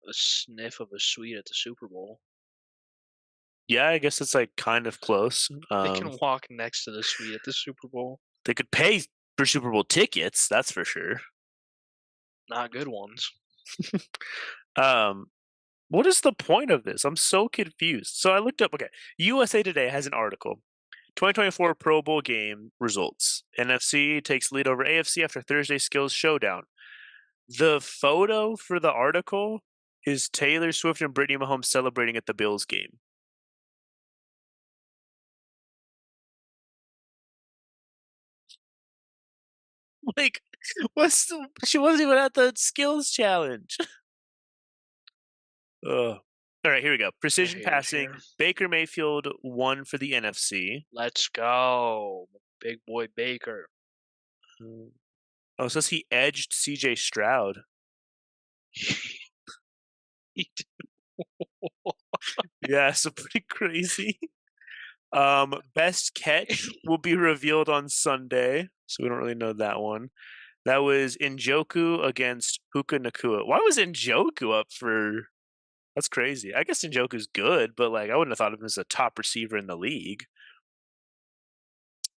a sniff of a suite at the Super Bowl. yeah, I guess it's like kind of close. They can walk next to the suite at the Super Bowl. They could pay for Super Bowl tickets, that's for sure. Not good ones. Um, what is the point of this? I'm so confused. So I looked up. Okay, USA Today has an article. 2024 Pro Bowl game results. NFC takes lead over AFC after Thursday skills showdown. The photo for the article is Taylor Swift and Brittany Mahomes celebrating at the Bills game. Like, she wasn't even at the skills challenge. Ugh. All right, here we go. I Precision hate it here. passing. Baker Mayfield won for the NFC. Let's go, big boy Baker. Oh, it says he edged CJ Stroud. Yeah, so pretty crazy. Best catch will be revealed on Sunday, so we don't really know that one. That was Njoku against Puka Nakua. Why was Njoku up for? That's crazy. I guess Njoku's good, but like I wouldn't have thought of him as a top receiver in the league.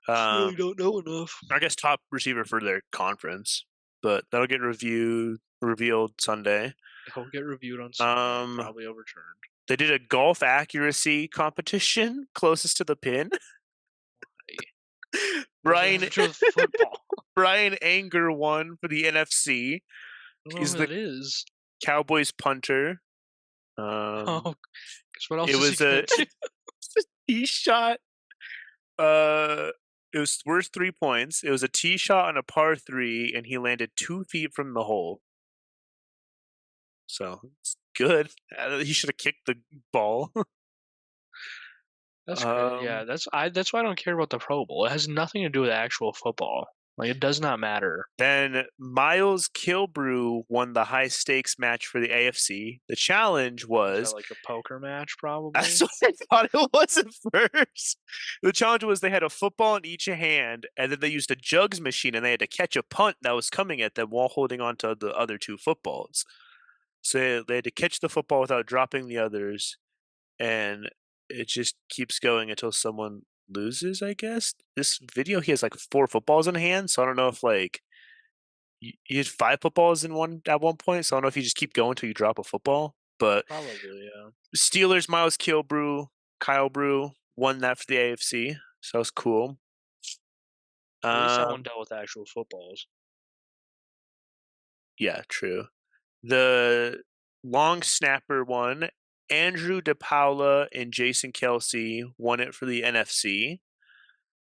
Really Um, don't know enough. I guess top receiver for their conference, but that'll get revealed Sunday. He'll get reviewed on Sunday and Um, probably overturned. they did a golf accuracy competition closest to the pin. What does that Brian have to do with football? Brian Anger won for the NFC. I don't know He's who the that is. Cowboys punter. Oh, guess what else It is he was gonna a do? he shot uh It was worth 3 points. It was a tee shot on a par 3, and he landed 2 feet from the hole. So, it's good. He should have kicked the ball. That's crazy. Yeah, Um, that's why I don't care about the Pro Bowl. It has nothing to do with actual football. Like it does not matter. then Miles Kilbrew won the high stakes match for the AFC. The challenge Is that was like a poker match that's probably? what I thought it was at first. The challenge was they had a football in each hand, and then they used a jugs machine, and they had to catch a punt that was coming at them while holding on to the other 2 footballs. So they had to catch the football without dropping the others, and it just keeps going until someone loses, I guess. This video, he has like 4 footballs in hand, so I don't know if like he had 5 footballs in one at one point, so I don't know if you just keep going until you drop a football. But Probably, yeah. Steelers, Miles Kyle Brew won that for the AFC, so that was cool. At least that one Um, dealt with actual footballs. yeah, true. The long snapper won. Andrew DePaula and Jason Kelsey won it for the NFC.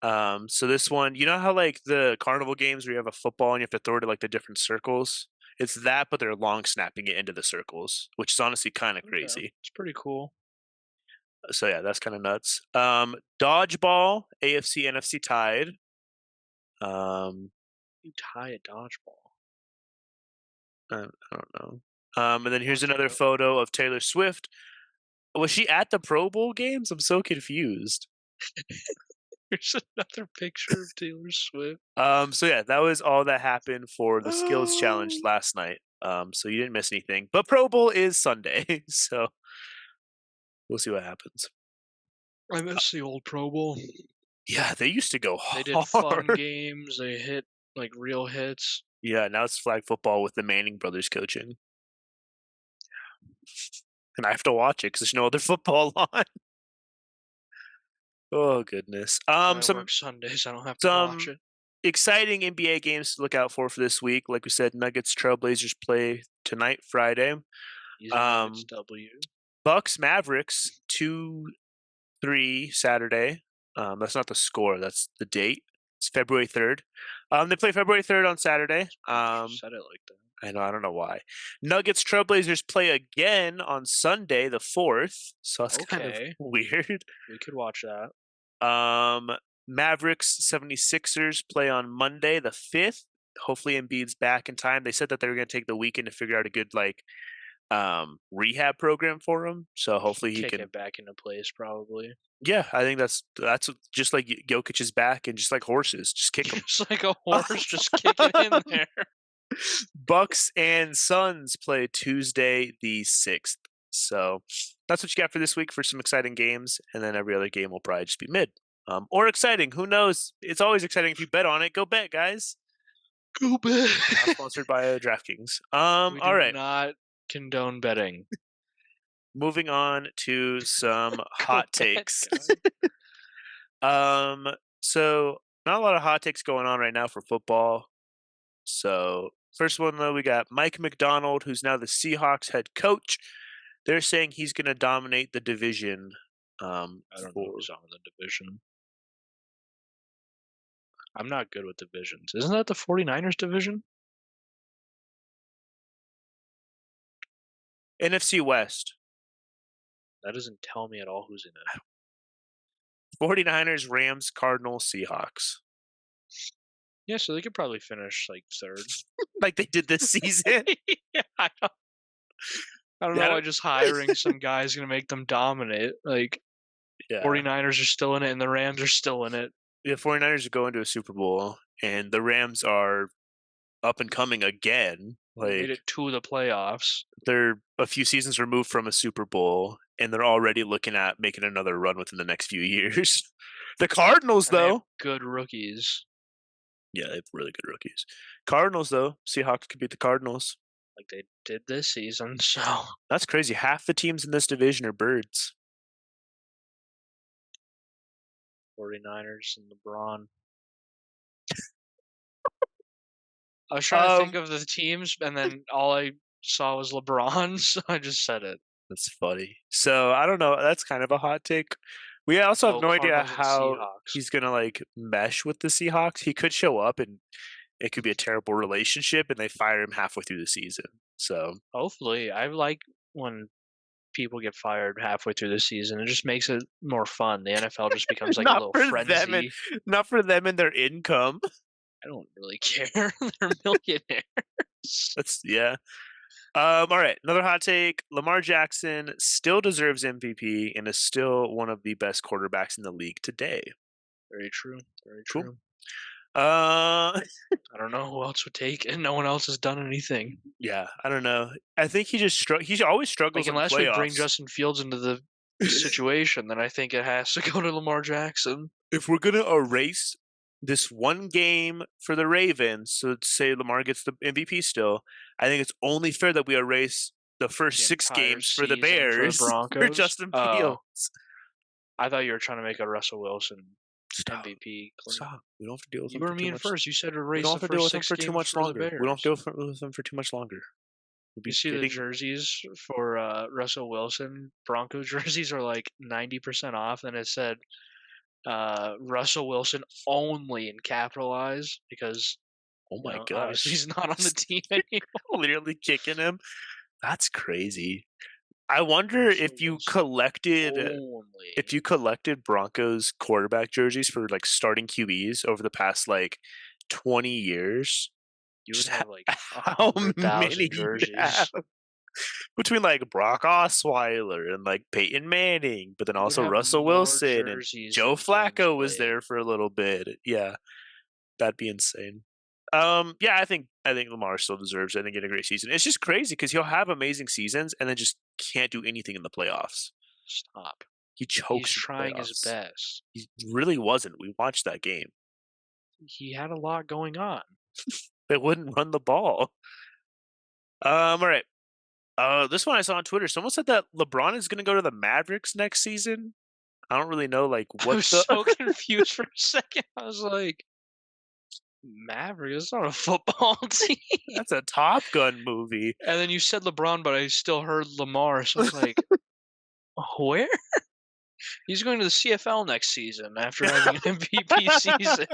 So this one, you know how like the carnival games where you have a football and you have to throw it at like the different circles? It's that, but they're long snapping it into the circles, which is honestly kind of Okay, crazy. it's pretty cool. So yeah, that's kind of nuts. Dodgeball, AFC, NFC tied. Um, You tie a dodgeball. I don't know. And then here's Watch another out. photo of Taylor Swift. Was she at the Pro Bowl games? I'm so confused. There's another picture of Taylor Swift. So yeah, that was all that happened for the skills challenge Oh, last night. So you didn't miss anything. But Pro Bowl is Sunday, so we'll see what happens. I miss the old Pro Bowl. Yeah, they used to go They did fun hard. games. They hit like real hits. Yeah, now it's flag football with the Manning brothers coaching, and I have to watch it because there's no other football on. Oh goodness. But I work Sundays. I don't have to watch Some it. exciting NBA games to look out for this week. Like we said, Nuggets Trailblazers play tonight, Friday. Easy Nuggets Um, W. Bucks Mavericks 2-3 Saturday. That's not the score. That's the date. It's February 3rd. They play February 3rd on Saturday. Weird you said it like that. I know. I don't know why. Nuggets Trailblazers play again on Sunday, the 4th. So that's kind of Okay, weird. we could watch that. Um, Mavericks 76ers play on Monday, the 5th. Hopefully Embiid's back in time. They said that they were going to take the weekend to figure out a good like rehab program for him. So hopefully he Kick can. it back into place, probably. Yeah, I think just like Jokic is back, and just like horses, just kick them. Just like a horse, just kick it in there. Bucks and Suns play Tuesday the 6th. So that's what you got for this week for some exciting games, and then every other game will probably just be mid. Or exciting. Who knows? It's always exciting if you bet on it. Go bet, guys. Go bet. Not sponsored by DraftKings. We All do right. not condone betting. Moving on to some Go hot bet, takes. guys. Um, so not a lot of hot takes going on right now for football. So first one though, we got Mike McDonald, who's now the Seahawks head coach. They're saying he's going to dominate the division. I don't know For who's on the division. I'm not good with divisions. Isn't that the 49ers division? NFC West. That doesn't tell me at all who's in it. 49ers, Rams, Cardinals, Seahawks. Yeah, so they could probably finish like third. Like they did this season. Yeah, I don't know why just hiring some guy is going to make them dominate. Like, Yeah. 49ers are still in it and the Rams are still in it. The 49ers are going to a Super Bowl, and the Rams are up and coming again. They made Like it to the playoffs. they're a few seasons removed from a Super Bowl, and they're already looking at making another run within the next few years. The Cardinals, And they have though, good rookies. yeah, they have really good rookies. Cardinals, though, Seahawks could beat the Cardinals. Like they did this season, so That's crazy. Half the teams in this division are birds. 49ers and LeBron. I was trying to think Um, of the teams, and then all I saw was LeBron, so I just said it. that's funny. So I don't know. That's kind of a hot take, We also have Oh, no idea Cardinals and how Seahawks. he's gonna like mesh with the Seahawks. He could show up and it could be a terrible relationship, and they fire him halfway through the season. So Hopefully, I like when people get fired halfway through the season. It just makes it more fun. The NFL just becomes like a not little for them and frenzy. not for them and their income. I don't really care. They're millionaires. That's yeah. All right, another hot take. Lamar Jackson still deserves MVP and is still one of the best quarterbacks in the league today. Very true. Very Cool. true. Uh, I don't know who else would take it. No one else has done anything. yeah, I don't know. I think he always Like struggles in the unless we bring playoffs. Justin Fields into the situation, then I think it has to go to Lamar Jackson. If we're gonna erase this one game for the Ravens, so say Lamar gets the MVP still, I think it's only fair that we erase the first The 6 entire games for the season for the Bears for Broncos. Justin Oh, Fields. I thought you were trying to make a Russell Wilson Stop. MVP claim. Stop. We don't have to deal with You him were for too mean much. first. You said We erase don't the have to deal first with him six for too games much for the longer. We don't have to Bears. deal with him for too much longer. We'll You be see the getting jerseys for Russell Wilson? Broncos jerseys are like 90% off, and it said Russell Wilson only in capitalize because oh my obviously gosh. he's not on the team anymore. Literally kicking him. That's crazy. I wonder Russell Wilson only. if you collected Broncos quarterback jerseys for like starting QBs over the past like 20 years, You would just have like how 100,000 many you have jerseys. between like Brock Osweiler and like Peyton Manning, but then You would also have Russell more Wilson and jerseys Joe than games Flacco was played. there for a little bit. Yeah, that'd be insane. Yeah, I think Lamar still deserves it. I think he had a great season. It's just crazy because he'll have amazing seasons and then just can't do anything in the playoffs. Stop. He He's chokes in the trying his playoffs. best. He really wasn't. We watched that game. He had a lot going on. They wouldn't run the ball. All right. This one I saw on Twitter. Someone said that LeBron is going to go to the Mavericks next season. I don't really know, like I what was the. so confused for a second. I was like, Maverick, it's not a football team. That's a Top Gun movie. And then you said LeBron, but I still heard Lamar. So I was like, where? He's going to the CFL next season after having an MVP season.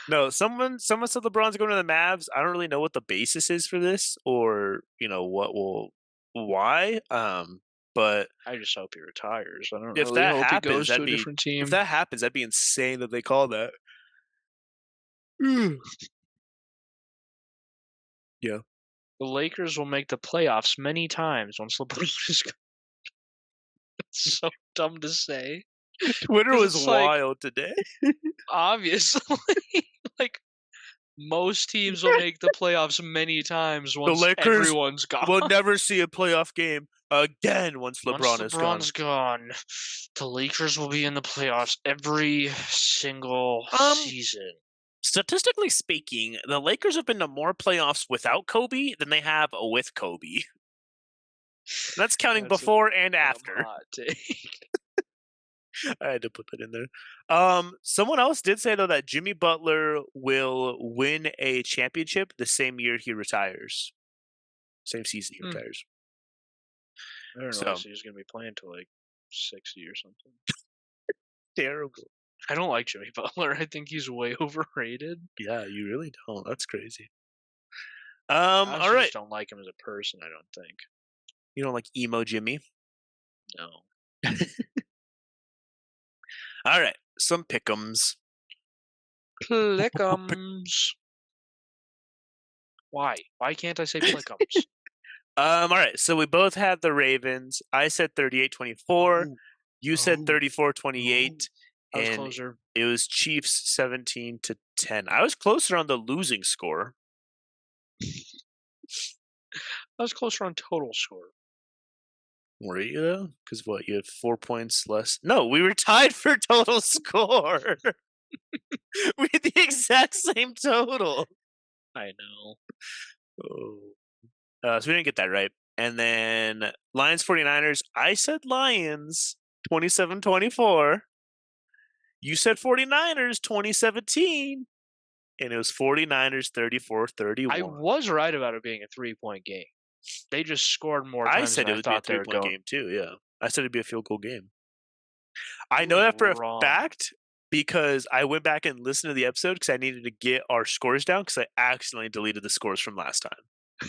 No, someone said LeBron's going to the Mavs. I don't really know what the basis is for this, or why. But I just hope he retires. I don't if really that hope he happens, goes to a different team. that'd be insane that they call that. Yeah. The Lakers will make the playoffs many times once LeBron is gone. It's so dumb to say. Twitter Because was it's like, wild today. obviously, like, most teams will make the playoffs many times The once Lakers everyone's gone. will never see a playoff game again once Once LeBron is gone. LeBron's gone, the Lakers will be in the playoffs every single season. Statistically speaking, the Lakers have been to more playoffs without Kobe than they have with Kobe. That's counting That's a before and dumb after. hot take. I had to put that in there. Someone else did say though that Jimmy Butler will win a championship the same year he retires. Same season he retires. I don't know. So He was going to be playing till like 60 or something. terrible. I don't like Jimmy Butler. I think he's way overrated. Yeah, you really don't. That's crazy. I All also right. just don't like him as a person, I don't think. You don't like emo Jimmy? No. All right. Some pick'ems. Plickums. Why? Why can't I say Plickums? All right. So we both had the Ravens. I said 38-24. You said 34-28. I was And closer. it was Chiefs 17-10. I was closer on the losing score. I was closer on total score. Were you though? Because what, you had 4 points less? No, we were tied for total score. We had the exact same total. I know. Oh. So we didn't get that right. And then Lions 49ers. I said Lions 27-24. You said 49ers 2017. And it was 49ers 34-31. I was right about it being a 3-point game. They just scored more times I said than it I would be a thought they were 3-point going. game too, yeah. I said it'd be a field goal game. I You know were that for a wrong. fact because I went back and listened to the episode because I needed to get our scores down because I accidentally deleted the scores from last time.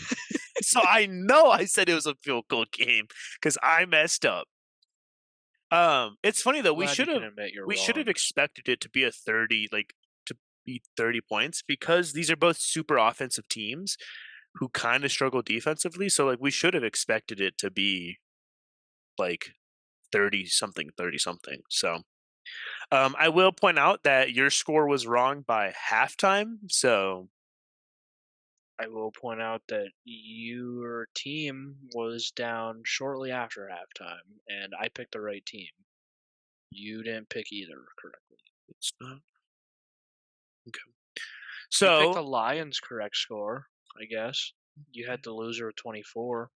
So I know I said it was a field goal game because I messed up. It's funny though. Glad you can admit you're We should have wrong. expected it to be a 30, like to be 30 points because these are both super offensive teams who kind of struggle defensively. So like we should have expected it to be like 30 something, 30 something. So I will point out that your score was wrong by halftime. So I will point out that your team was down shortly after halftime, and I picked the right team. You didn't pick either correctly. it's not okay. You picked So the Lions' correct score, I guess. You had the loser with 24.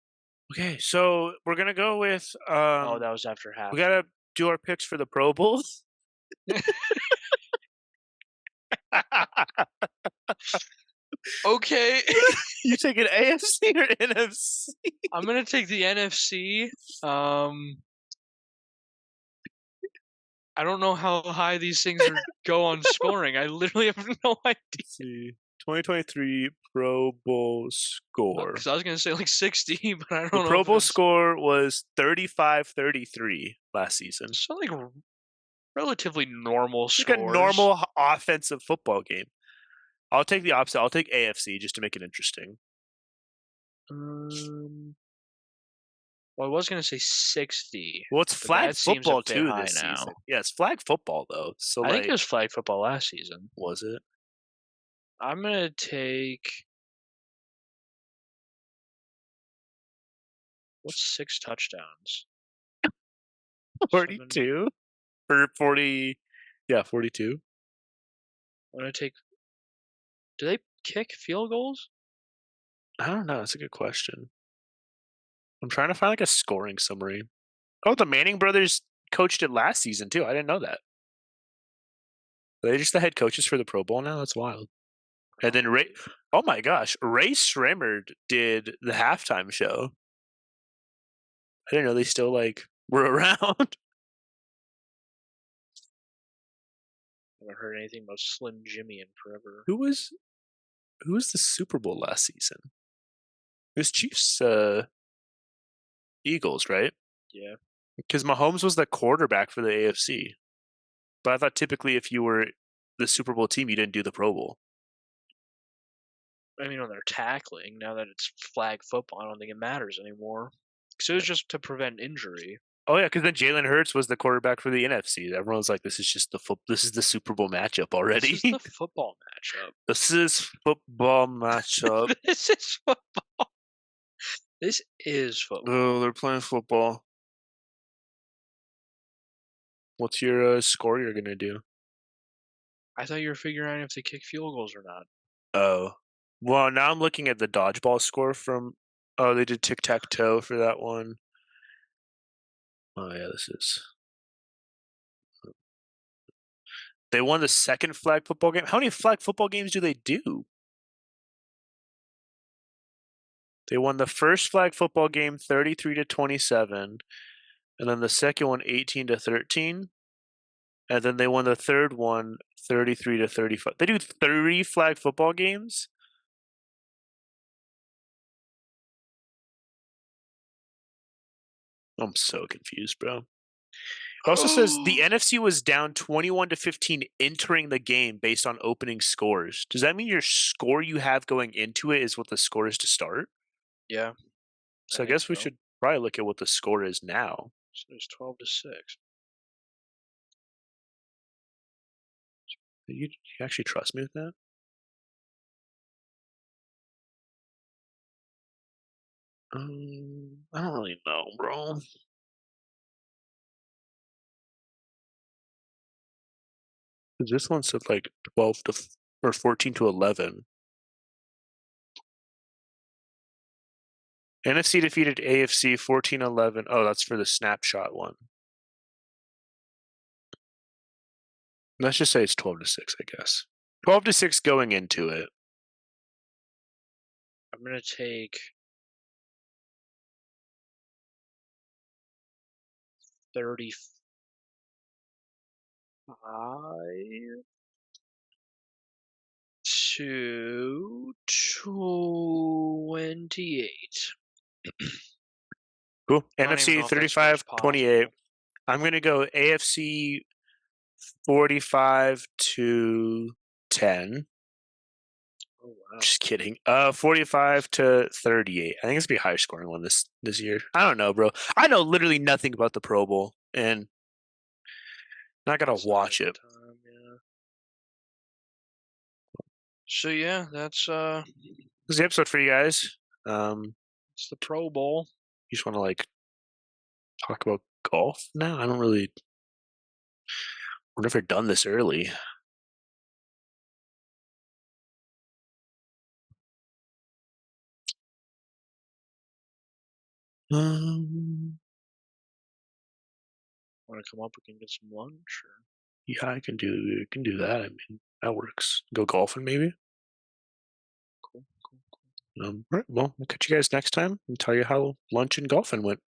okay, so we're gonna go with Oh, that was after we gotta halftime. do our picks for the Pro Bowls. Okay. You take an AFC or NFC? I'm gonna take the NFC. I don't know how high these things go on scoring. I literally have no idea. Let's see. 2023 Pro Bowl score. Because I was gonna say like 60, but I The don't know Pro if Bowl it's score was 35-33 last season. so like relatively normal It's like a scores. normal offensive football game. I'll take the opposite. I'll take AFC just to make it interesting. Um, well, I was gonna say 60, Well, it's but flag that seems a football bit too high this season. now. Yeah, it's flag football though. So I think it like, was flag football last season. was it I'm gonna take what's 6 touchdowns? 7. 42 or 40? Yeah, 42. I'm gonna take. Do they kick field goals? I don't know. That's a good question. I'm trying to find like a scoring summary. Oh, the Manning brothers coached it last season too. I didn't know that. Are they just the head coaches for the Pro Bowl now? That's wild. And then Ray, Probably. oh my gosh, Ray Shremmerd did the halftime show. I didn't know they still like were around. I haven't heard anything about Slim Jimmy in forever. Who was the Super Bowl last season? It was Chiefs Eagles, right? Yeah. Because Mahomes was the quarterback for the AFC. But I thought typically if you were the Super Bowl team, you didn't do the Pro Bowl. I mean, when they're tackling, now that it's flag football, I don't think it matters anymore. So it was just to prevent injury. Oh yeah, because then Jalen Hurts was the quarterback for the NFC. Everyone's like, "This is just this is the Super Bowl matchup This is the already. football matchup. This is football matchup." This is football. This is Oh, football. they're playing football. What's your score you're gonna do? I thought you were figuring out if they kick field goals or not. Oh, well, now I'm looking at the dodgeball score from. Oh, they did tic tac toe for that one. Oh yeah, this is. They won the second flag football game. How many flag football games do they do? They won the first flag football game 33-27, and then the second one 18-13, and then they won the third one 33-35. They do 30 flag football games. I'm so confused, bro. It also says the NFC was down 21-15 entering the game based on opening scores. Does that mean your score you have going into it is what the score is to start? Yeah, I So I think guess we so. should probably look at what the score is now. So it's 12-6. You actually trust me with that? I don't really know, bro. This one said like 12 to or 14-11. NFC defeated AFC 14-11. Oh, that's for the snapshot one. Let's just say it's 12-6, I guess. 12-6 going into it. I'm gonna take 30. 5 to 28. Cool. I don't even NFC know if that score's 35-28. possible. I'm gonna go AFC 45-10. Oh wow. Just kidding. 45-38. I think it's gonna be a higher scoring one this year. I don't know, bro. I know literally nothing about the Pro Bowl, and not gonna Outside of watch the it. time, yeah. So yeah, This is the episode for you guys. it's the Pro Bowl. You just want to like talk about golf now? I don't really. We've never done this early. Um, Want to come up? We can get some lunch. Or... yeah, I can do that. I mean, that works. Go golfing maybe. Cool, cool, cool. All right. Well, we'll catch you guys next time and tell you how lunch and golfing went.